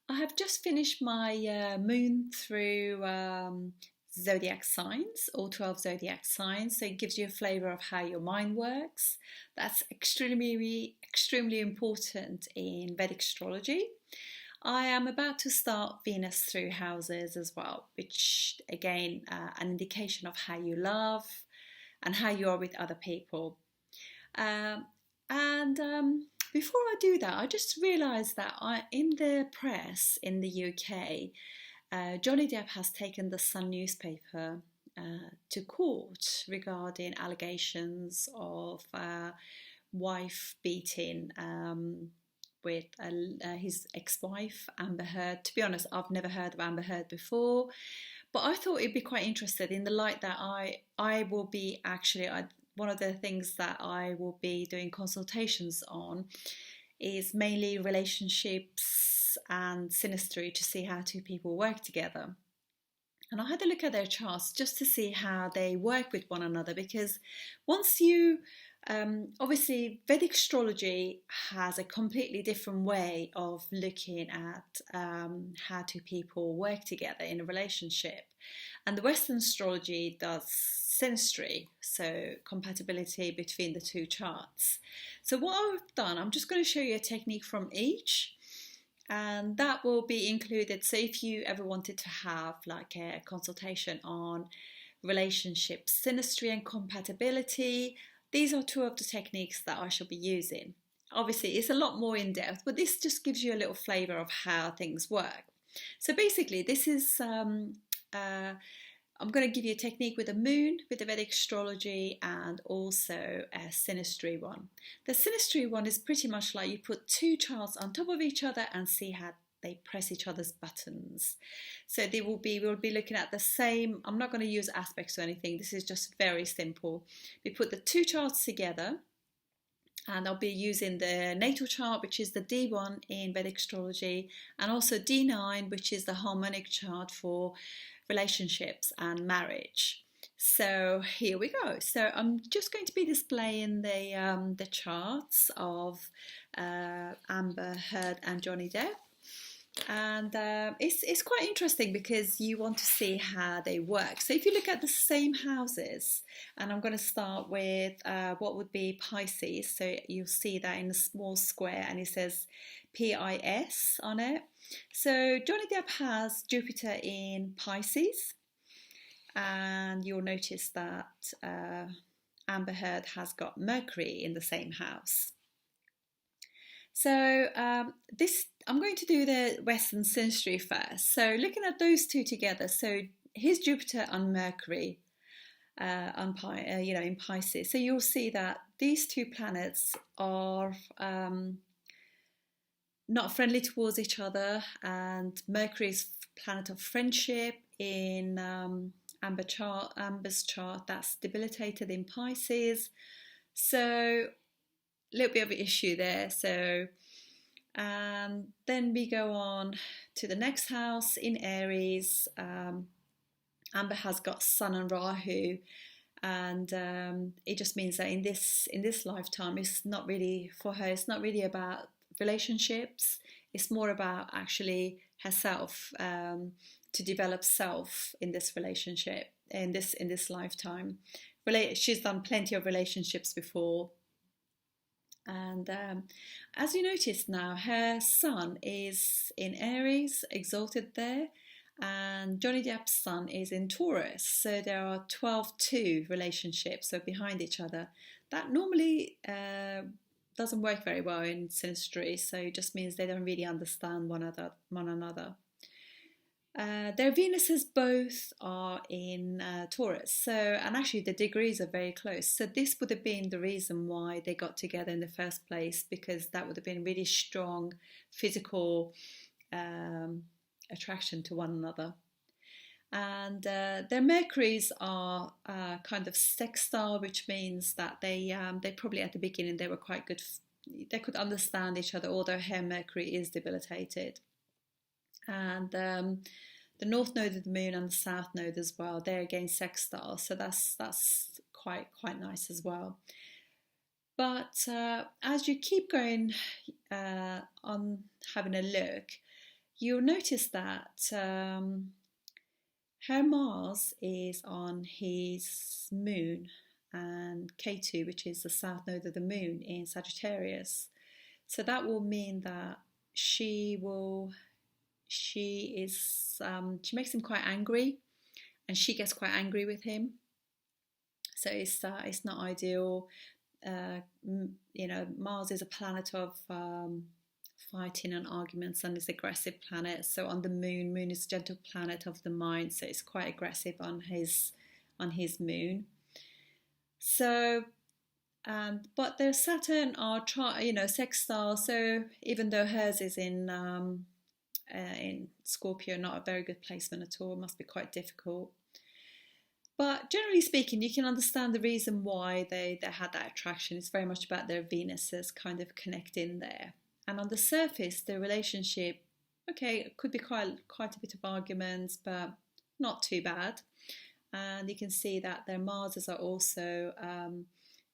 I have just finished my moon through zodiac signs, all 12 zodiac signs. So it gives you a flavor of how your mind works. That's extremely important in Vedic astrology. I am about to start Venus through houses as well, which again, an indication of how you love and how you are with other people. Um, and before I do that, I just realised that in the press in the UK, Johnny Depp has taken the Sun newspaper to court regarding allegations of wife beating with his ex-wife Amber Heard. To be honest, I've never heard of Amber Heard before, but I thought it'd be quite interesting in the light that I will be actually one of the things that I will be doing consultations on is mainly relationships and synastry to see how two people work together. And I had a look at their charts just to see how they work with one another because once you obviously, Vedic astrology has a completely different way of looking at how two people work together in a relationship. And the Western astrology does synastry, so compatibility between the two charts. So, what I've done, I'm just going to show you a technique from each, and that will be included. So, if you ever wanted to have like a consultation on relationships, synastry, and compatibility, these are two of the techniques that I shall be using. Obviously, it's a lot more in depth, but this just gives you a little flavour of how things work. So basically, this is I'm going to give you a technique with the moon, with the Vedic astrology, and also a synastry one. The synastry one is pretty much like you put two charts on top of each other and see how they press each other's buttons. So we'll be looking at the same. I'm not going to use aspects or anything. This is just very simple. We put the two charts together, and I'll be using the natal chart, which is the D1 in Vedic astrology, and also D9, which is the harmonic chart for relationships and marriage. So here we go. So I'm just going to be displaying the charts of Amber Heard and Johnny Depp. And it's quite interesting because you want to see how they work. So if you look at the same houses, and I'm going to start with what would be Pisces. So you'll see that in a small square and it says PIS on it. So Johnny Depp has Jupiter in Pisces, and you'll notice that Amber Heard has got Mercury in the same house. So I'm going to do the Western synastry first. So looking at those two together, so here's Jupiter and Mercury in Pisces. So you'll see that these two planets are not friendly towards each other, and Mercury is planet of friendship in Amber's chart. That's debilitated in Pisces. So little bit of an issue there. So and then we go on to the next house in Aries. Amber has got Sun and Rahu, and it just means that in this lifetime, it's not really for her. It's not really about relationships. It's more about actually herself, to develop self in this relationship in this lifetime. She's done plenty of relationships before. And as you notice now, her sun is in Aries, exalted there, and Johnny Depp's sun is in Taurus. So there are 12-2 relationships, so behind each other. That normally doesn't work very well in synastry, so it just means they don't really understand one another. Their Venuses both are in Taurus, and actually the degrees are very close. So this would have been the reason why they got together in the first place, because that would have been really strong physical attraction to one another. And their Mercuries are kind of sextile, which means that they probably at the beginning they were quite good. They could understand each other, although her Mercury is debilitated. And the north node of the moon and the south node as well, they're again sextile, so that's quite nice as well. But as you keep going on having a look, you'll notice that her Mars is on his moon, and K2, which is the south node of the moon, in Sagittarius. So that will mean that she makes him quite angry, and she gets quite angry with him. So it's not ideal. Mars is a planet of fighting and arguments, and is an aggressive planet. So on the moon is a gentle planet of the mind, so it's quite aggressive on his moon. So but their Saturn are sextile. So even though hers is in Scorpio, not a very good placement at all. It must be quite difficult. But generally speaking, you can understand the reason why they had that attraction. It's very much about their Venuses kind of connecting there. And on the surface, the relationship, okay, it could be quite a bit of arguments, but not too bad. And you can see that their Marses are also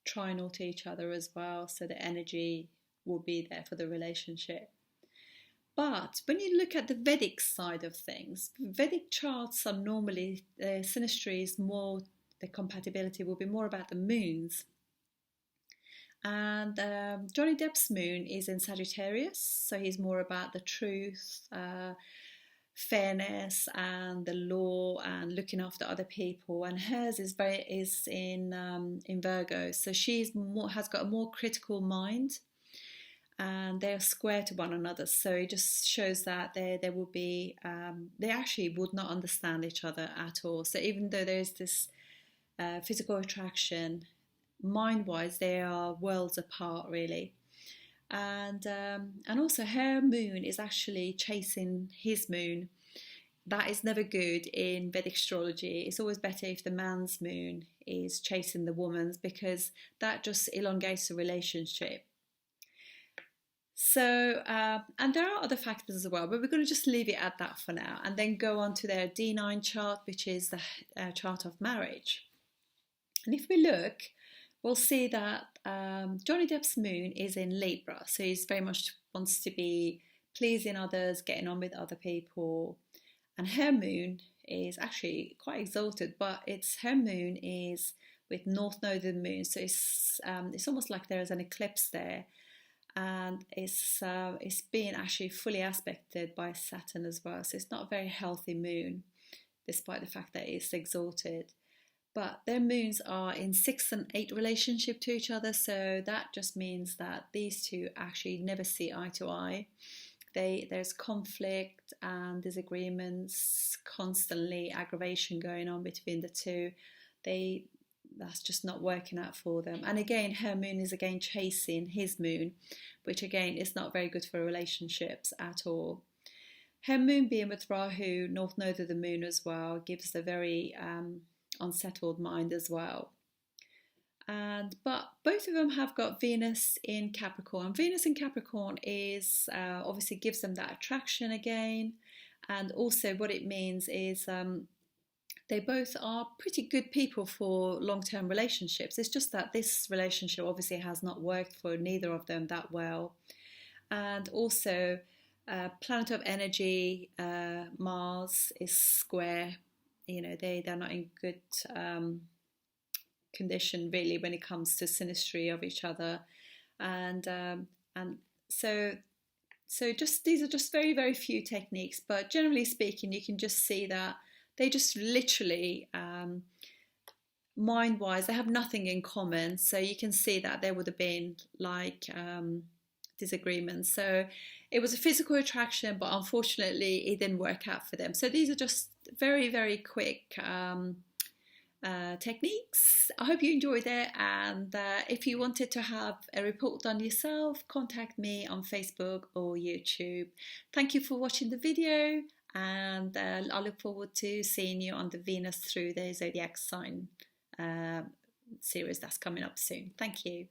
trinal to each other as well, so the energy will be there for the relationship. But when you look at the Vedic side of things, Vedic charts are normally, synastry is more, the compatibility will be more about the moons. And Johnny Depp's moon is in Sagittarius, so he's more about the truth, fairness and the law and looking after other people. And hers is in Virgo, so has got a more critical mind, and they're square to one another. So it just shows that there will be they actually would not understand each other at all. So even though there's this physical attraction, mind-wise they are worlds apart really. And also her moon is actually chasing his moon. That is never good in Vedic astrology. It's always better if the man's moon is chasing the woman's, because that just elongates the relationship. So, and there are other factors as well, but we're going to just leave it at that for now, and then go on to their D9 chart, which is the chart of marriage. And if we look, we'll see that Johnny Depp's moon is in Libra, so he's very much wants to be pleasing others, getting on with other people. And her moon is actually quite exalted, but her moon is with North Node of the moon, so it's almost like there is an eclipse there. And it's being actually fully aspected by Saturn as well, so it's not a very healthy moon, despite the fact that it's exalted. But their moons are in 6 and 8 relationship to each other, so that just means that these two actually never see eye to eye. There's conflict and disagreements, constantly aggravation going on between the two. That's just not working out for them. And again, her moon is again chasing his moon, which again is not very good for relationships at all. Her moon being with Rahu, North Node of the moon as well, gives a very unsettled mind as well. But both of them have got Venus in Capricorn. Venus in Capricorn is obviously gives them that attraction again, and also what it means is they both are pretty good people for long-term relationships. It's just that this relationship obviously has not worked for neither of them that well. And also, planet of energy, Mars is square. They're not in good condition really when it comes to synastry of each other. And so just these are just very, very few techniques, but generally speaking, you can just see that they just literally, mind-wise, they have nothing in common. So you can see that there would have been like disagreements. So it was a physical attraction, but unfortunately it didn't work out for them. So these are just very, very quick techniques. I hope you enjoyed it, and if you wanted to have a report done yourself, contact me on Facebook or YouTube. Thank you for watching the video, and I look forward to seeing you on the Venus through the Zodiac sign series that's coming up soon. Thank you.